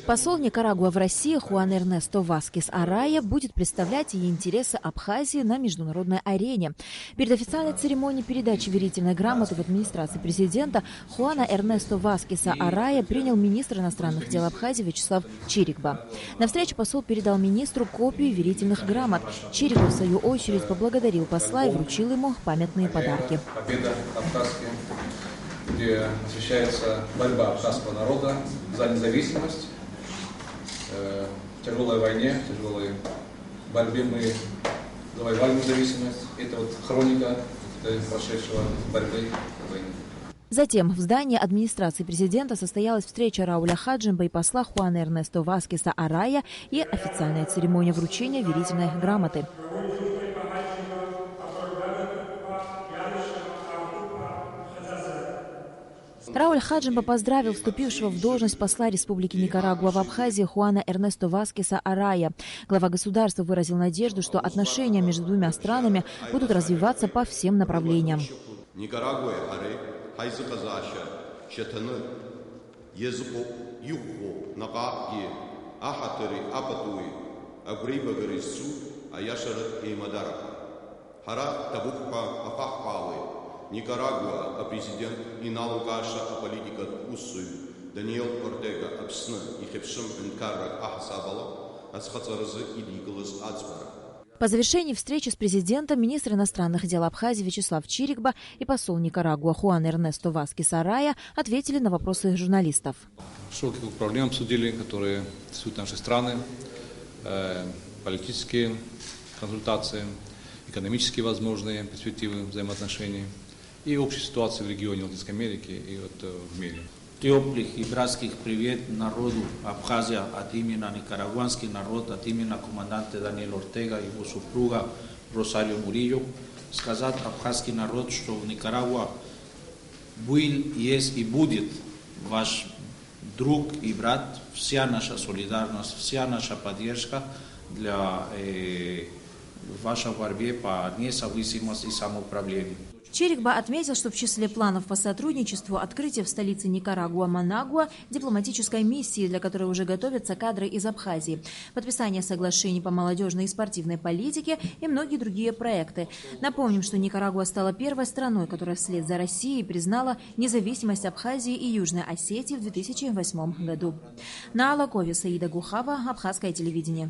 Посол Никарагуа в России Хуан Эрнесто Васкес Арая будет представлять и интересы Абхазии на международной арене. Перед официальной церемонией передачи верительной грамоты в администрации президента Хуана Эрнесто Васкеса Арая принял министр иностранных дел Абхазии Вячеслав Чирикба. На встрече посол передал министру копию верительных грамот. Чирикба, в свою очередь, поблагодарил посла и вручил ему памятные подарки. Победа абхазская, где освещается борьба абхазского народа за независимость. В тяжелой войне, в тяжелой борьбе мы завоевали независимость. Это вот хроника прошедшего борьбы войны. Затем в здании администрации президента состоялась встреча Рауля Хаджимба и посла Хуана Эрнесто Васкеса Арая и официальная церемония вручения верительной грамоты. Рауль Хаджимба поздравил вступившего в должность посла Республики Никарагуа в Абхазии Хуана Эрнесто Васкеса Арая. Глава государства выразил надежду, что отношения между двумя странами будут развиваться по всем направлениям. Никарагуа, а президент Иналукаша, а политика Уссую, Даниэл Ортега, Абсна и Хепшим Энкарак Ахасабала, Асхацаразы и Николас Ацбара. По завершении встречи с президентом министр иностранных дел Абхазии Вячеслав Чирикба и посол Никарагуа Хуан Эрнесто Васкес Арая ответили на вопросы журналистов. Широкий круг проблем обсудили, которые суть нашей страны, политические консультации, экономические возможные перспективы взаимоотношений и общей ситуации в регионе Латинской Америки и в мире. Теплых и братских привет народу Абхазия от имени никарагуанский народ, от имени команданта Даниэла Ортега и его супруга Росарио Мурильо. Сказать абхазский народ, что в Никарагуа был, есть и будет ваш друг и брат, вся наша солидарность, вся наша поддержка для вашей борьбе по независимости и самоуправлению. Чирикба отметил, что в числе планов по сотрудничеству открытие в столице Никарагуа Манагуа дипломатической миссии, для которой уже готовятся кадры из Абхазии, подписание соглашений по молодежной и спортивной политике и многие другие проекты. Напомним, что Никарагуа стала первой страной, которая вслед за Россией признала независимость Абхазии и Южной Осетии в 2008 году. На Алакове Саида Гухава, Абхазское телевидение.